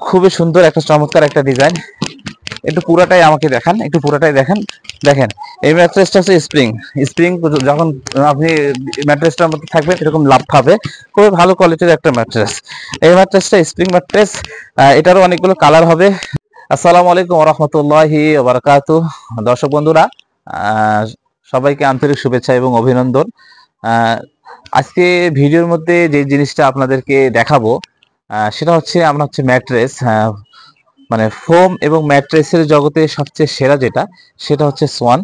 খুবই সুন্দর একটা চমৎকার একটা ডিজাইন। একটু পুরাটাই আমাকে দেখান, একটু পুরাটাই দেখেন। দেখেন এই ম্যাট্রেসটা হচ্ছে স্প্রিং। স্প্রিং যখন আপনি ম্যাট্রেসটার মধ্যে থাকবে এরকম লাভ পাবে। খুবই ভালো কোয়ালিটির একটা ম্যাট্রেস। এই ম্যাট্রেসটা স্প্রিং ম্যাট্রেস। এটারও অনেকগুলো কালার হবে। আসসালামু আলাইকুম ওয়া রাহমাতুল্লাহি ওয়া বারাকাতুহু। দর্শক বন্ধুরা, আহ, সবাইকে আন্তরিক শুভেচ্ছা এবং অভিনন্দন। আহ, আজকে ভিডিওর মধ্যে যে জিনিসটা আপনাদেরকে দেখাবো সেটা হচ্ছে আমরা হচ্ছে ম্যাট্রেস, মানে ফোম এবং ম্যাট্রেসের জগতে সবচেয়ে সেরা যেটা, সেটা হচ্ছে সোয়ান।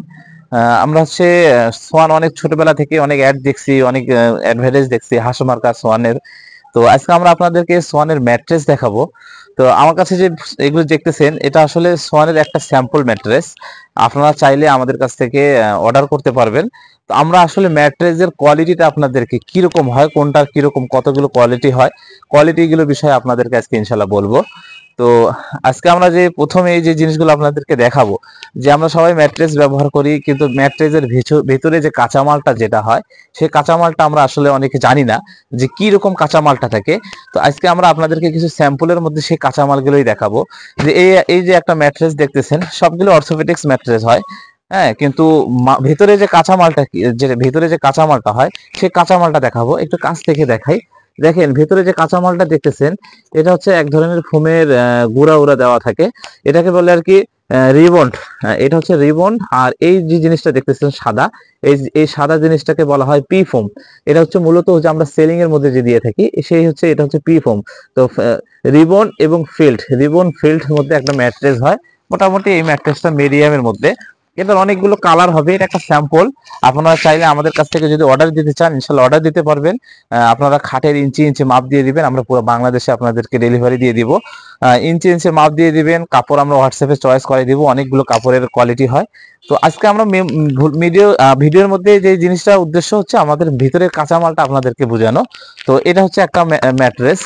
আমরা হচ্ছে সোয়ান অনেক ছোটবেলা থেকে অনেক অ্যাড দেখছি, অনেক অ্যাডভার্টাইজ দেখছি হাসমার্কা সোয়ানের। তো আজকে আমরা আপনাদেরকে সোয়ানের ম্যাট্রেস দেখাবো। তো আমার কাছে যে এগুলো দেখতেছেন এটা আসলে সোয়ানের একটা স্যাম্পল ম্যাট্রেস। আপনারা চাইলে আমাদের কাছ থেকে অর্ডার করতে পারবেন। তো আমরা আসলে ম্যাট্রেসের কোয়ালিটিটা আপনাদেরকে কিরকম হয়, কোনটার কিরকম কতগুলো কোয়ালিটি হয়, কোয়ালিটিগুলো বিষয়ে আপনাদেরকে আজকে ইনশাল্লাহ বলবো। তো আজকে আমরা যে প্রথমে এই যে জিনিসগুলো আপনাদেরকে দেখাবো, যে আমরা সবাই ম্যাট্রেস ব্যবহার করি কিন্তু ম্যাট্রেসের ভিতরে যে কাঁচামালটা যেটা হয় সেই কাঁচামালটা আমরা আসলে অনেকে জানি না যে কি রকম কাঁচামালটা থাকে। তো আজকে আমরা আপনাদেরকে কিছু স্যাম্পলের মধ্যে সেই কাঁচামালগুলোই দেখাবো। যে এই এই যে একটা ম্যাট্রেস দেখতেছেন সবগুলো অর্থোপেডিক্স ম্যাট্রেস হয়, হ্যাঁ, কিন্তু ভিতরে যে কাঁচামালটা যে ভিতরে যে কাঁচামালটা হয় সেই কাঁচামালটা দেখাবো। একটু কাছ থেকে দেখাই। দেখেন ভেতরে যে কাঁচামালটা দেখতেছেন এটা হচ্ছে এক ধরনের ফোমের গুঁড়া উড়া দেওয়া থাকে। এটাকে বলে আর কি রিবন্ড। এটা হচ্ছে রিবন্ড। আর এই যে জিনিসটা দেখতেছেন সাদা, এই সাদা জিনিসটাকে বলা হয় পি ফোম। এটা হচ্ছে মূলত হচ্ছে আমরা সেলিং এর মধ্যে যে দিয়ে থাকি সেই হচ্ছে এটা হচ্ছে পি ফোম। তো রিবন এবং ফিল্ড, রিবন ফিল্ড মধ্যে একটা ম্যাট্রেস হয়। মোটামুটি এই ম্যাট্রেসটা মিডিয়ামের মধ্যে। এটার অনেকগুলো কালার হবে, এটা একটা স্যাম্পল। আপনারা চাইলে আমাদের কাছ থেকে যদি অর্ডার দিতে চান ইনশাল্লাহ অর্ডার দিতে পারবেন। আপনারা খাটের ইঞ্চি ইঞ্চি মাপ দিয়ে দিবেন, আমরা পুরো বাংলাদেশে আপনাদেরকে ডেলিভারি দিয়ে দিব। ইঞ্চি ইঞ্চি মাপ দিয়ে দিবেন, কাপড় আমরা হোয়াটসঅ্যাপে চয়েস করে দিব, অনেকগুলো কাপড়ের কোয়ালিটি হয়। তো আজকে আমরা ভিডিওর মধ্যে যে জিনিসটা উদ্দেশ্য হচ্ছে আমাদের ভিতরের কাঁচামালটা আপনাদেরকে বোঝানো। তো এটা হচ্ছে একটা ম্যাট্রেস,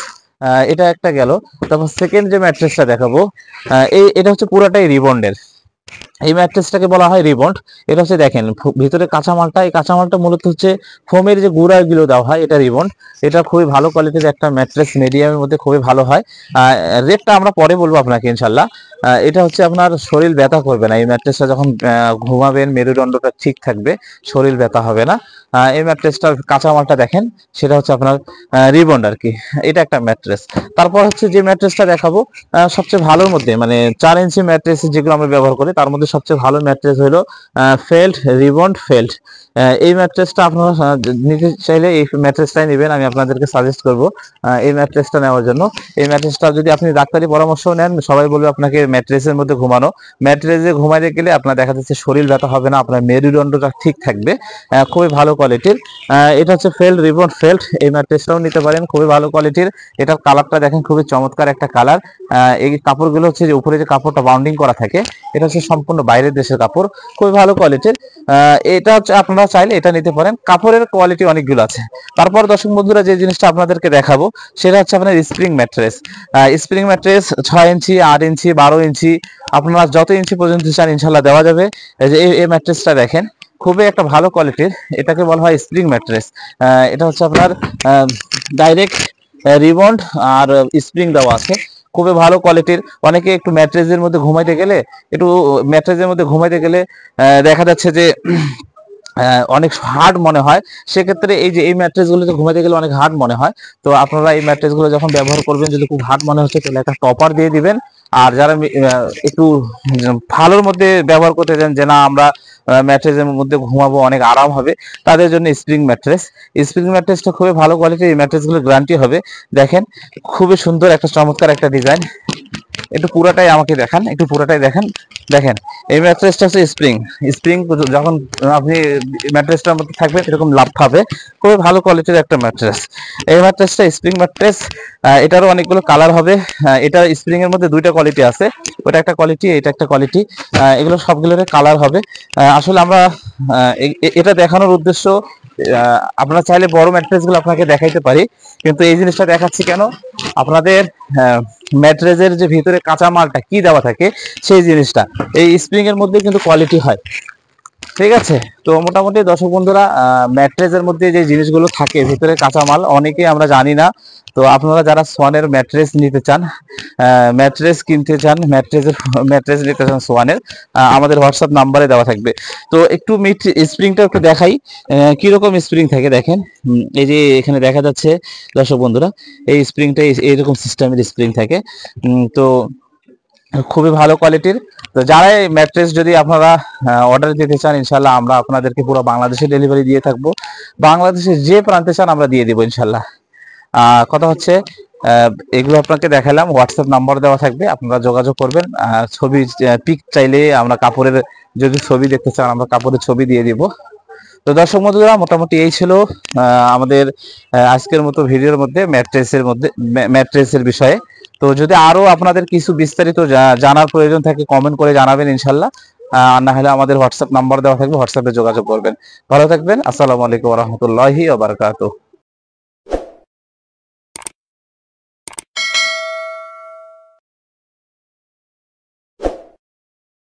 এটা একটা গেল। তারপর সেকেন্ড যে ম্যাট্রেসটা দেখাবো, এটা হচ্ছে পুরাটাই রিবন্ডের। এই ম্যাট্রেসটাকে বলা হয় রিবন্ড। এটা হচ্ছে দেখেন ভিতরে কাঁচামালটা, এই কাঁচামালটা মূলত হচ্ছে ফোমের যে গুঁড়াগুলো দেওয়া হয় এটা রিবন্ড। এটা খুবই ভালো কোয়ালিটির একটা ম্যাট্রেস, মিডিয়ামের মধ্যে খুবই ভালো হয়। রেটটা আমরা পরে বলবো আপনাকে ইনশাল্লাহ। এটা হচ্ছে আপনার শরীর ব্যথা করবে না, এই ম্যাট্রেসটা যখন ঘুমাবেন মেরুদণ্ডটা ঠিক থাকবে, শরীর ব্যথা হবে না। এই ম্যাট্রেসটার কাঁচামালটা দেখেন, সেটা হচ্ছে আপনার রিবন্ড আর কি। এটা একটা ম্যাট্রেস। তারপর হচ্ছে যে ম্যাট্রেসটা দেখাবো সবচেয়ে ভালোর মধ্যে, মানে 4 ইঞ্চি ম্যাট্রেস যেগুলো আমরা ব্যবহার করি তার মধ্যে সবচেয়ে ভালো ম্যাট্রেস হলো ফেল্ট, রিবন্ড ফেল্ট। এই ম্যাট্রেসটা আপনারা নিতে চাইলে এই ম্যাট্রেসটাই নেবেন, আমি আপনাদেরকে সাজেস্ট করব এই ম্যাট্রেসটা নেওয়ার জন্য। এই ম্যাট্রেসটা যদি আপনি ডাক্তারি পরামর্শ নেন সবাই বলবে আপনাকে ম্যাট্রেসের মধ্যে ঘুমানো। ম্যাট্রেসে ঘুমাইতে গেলে আপনার দেখা যাচ্ছে শরীর ব্যথা হবে না, আপনার মেরুদণ্ডটা ঠিক থাকবে। খুবই ভালো কোয়ালিটির। এটা হচ্ছে ফেল্ট, রিবন্ড ফেল্ট। এই ম্যাট্রেসটাও নিতে পারেন, খুবই ভালো কোয়ালিটির। এটার কালারটা দেখেন, খুবই চমৎকার একটা কালার। এই কাপড়গুলো হচ্ছে যে উপরে যে কাপড়টা বাউন্ডিং করা থাকে এটা হচ্ছে সম্পূর্ণ বাইরের দেশের কাপড়, খুবই ভালো কোয়ালিটির। এটা হচ্ছে আপনারা চাইলে এটা নিতে পারেন। কাপড়ের কোয়ালিটি অনেকগুলো আছে। তারপর দর্শক বন্ধুরা যে জিনিসটা আপনাদেরকে দেখাবো সেটা হচ্ছে আপনার স্প্রিং ম্যাট্রেস। স্প্রিং ম্যাট্রেস 6 ইঞ্চি, 8 ইঞ্চি, 12 ইঞ্চি, আপনারা যত ইঞ্চি পর্যন্ত চান ইনশাল্লাহ দেওয়া যাবে। এই ম্যাট্রেসটা দেখেন, খুবই একটা ভালো কোয়ালিটির। এটাকে বলা হয় স্প্রিং ম্যাট্রেস। এটা হচ্ছে আপনার ডাইরেক্ট রিবন্ড আর স্প্রিং দেওয়া আছে, খুবই ভালো কোয়ালিটির। অনেকে একটু ম্যাট্রেসের মধ্যে ঘুমাইতে গেলে দেখা যাচ্ছে যে অনেক হার্ড মনে হয়। সেক্ষেত্রে এই যে এই ম্যাট্রেস গুলোতে ঘুমাইতে গেলে অনেক হার্ড মনে হয়। তো আপনারা এই ম্যাট্রেস গুলো যখন ব্যবহার করবেন যদি খুব হার্ড মনে হচ্ছে তাহলে একটা টপার দিয়ে দিবেন। আর যারা একটু ভালোর মধ্যে ব্যবহার করতে চান যে না আমরা ম্যাট্রেসের মধ্যে ঘুমাবো অনেক আরাম হবে, তাদের জন্য স্প্রিং ম্যাট্রেস। স্প্রিং ম্যাট্রেসটা খুবই ভালো কোয়ালিটির, এই ম্যাট্রেস গুলো গ্যারান্টি হবে। দেখেন খুবই সুন্দর একটা চমৎকার একটা ডিজাইন। একটু পুরাটাই আমাকে দেখান, একটু পুরাটাই দেখেন। দেখেন এই ম্যাট্রেসটা হচ্ছে স্প্রিং। স্প্রিং যখন আপনি ম্যাট্রেসটার মধ্যে থাকবেন এরকম লাভ পাবে। খুবই ভালো কোয়ালিটির একটা ম্যাট্রেস। এই ম্যাট্রেসটা স্প্রিং ম্যাট্রেস। এটারও অনেকগুলো কালার হবে। এটা স্প্রিং এর মধ্যে দুইটা কোয়ালিটি আছে, ওটা একটা কোয়ালিটি, এটা একটা কোয়ালিটি। এগুলো সবগুলোর কালার হবে। আসলে আমরা এটা দেখানোর উদ্দেশ্য, আপনারা চাইলে বড় ম্যাট্রেস গুলো আপনাকে দেখাইতে পারি, কিন্তু এই জিনিসটা দেখাচ্ছি কেন, আপনাদের ম্যাট্রেসের যে ভিতরে কাঁচা মালটা কি দেওয়া থাকে সেই জিনিসটা এই স্প্রিং এর মধ্যে কিন্তু কোয়ালিটি হয়। ঠিক আছে। তো মোটামুটি দর্শক বন্ধুরা, ম্যাট্রেসের মধ্যে যে জিনিসগুলো থাকে ভিতরে কাঁচামাল অনেকেই আমরা জানি না। তো আপনারা যারা সোয়ানের ম্যাট্রেস নিতে চান, ম্যাট্রেস কিনতে চান, ম্যাট্রেস নিতে চান সোয়ানের, আমাদের হোয়াটসঅ্যাপ নাম্বারে দেওয়া থাকবে। তো একটু মিড স্প্রিংটা একটু দেখাই, কিরকম স্প্রিং থাকে দেখেন। এই যে এখানে দেখা যাচ্ছে দর্শক বন্ধুরা, এই স্প্রিংটা এইরকম সিস্টেমের স্প্রিং থাকে। তো খুবই ভালো কোয়ালিটির। তো যারা এই ম্যাট্রেস যদি আপনারা অর্ডার দিতে চান, ইনশাল্লাহ আমরা আপনাদেরকে পুরো বাংলাদেশে ডেলিভারি দিয়ে থাকবো। বাংলাদেশের যে প্রান্তে চান আমরা দিয়ে দিব ইনশাল্লাহ। কথা হচ্ছে, এগুলো আপনাকে দেখালাম, হোয়াটসঅ্যাপ নাম্বার দেওয়া থাকবে, আপনারা যোগাযোগ করবেন। ছবি পিক চাইলে আমরা কাপড়ের, যদি ছবি দেখতে চান আমরা কাপড়ের ছবি দিয়ে দিব। তো দর্শক বন্ধুরা, মোটামুটি এই ছিল আমাদের আজকের মতো ভিডিওর মধ্যে ম্যাট্রেসের বিষয়ে। তো যদি আরো আপনাদের কিছু বিস্তারিত জানার প্রয়োজন থাকে কমেন্ট করে জানাবেন ইনশাল্লাহ। না হলে আমাদের হোয়াটসঅ্যাপ নাম্বার দেওয়া থাকবে, হোয়াটসঅ্যাপে যোগাযোগ করবেন। ভালো থাকবেন। আসসালামু আলাইকুম ওয়া রাহমাতুল্লাহি ওয়া বারাকাতুহু।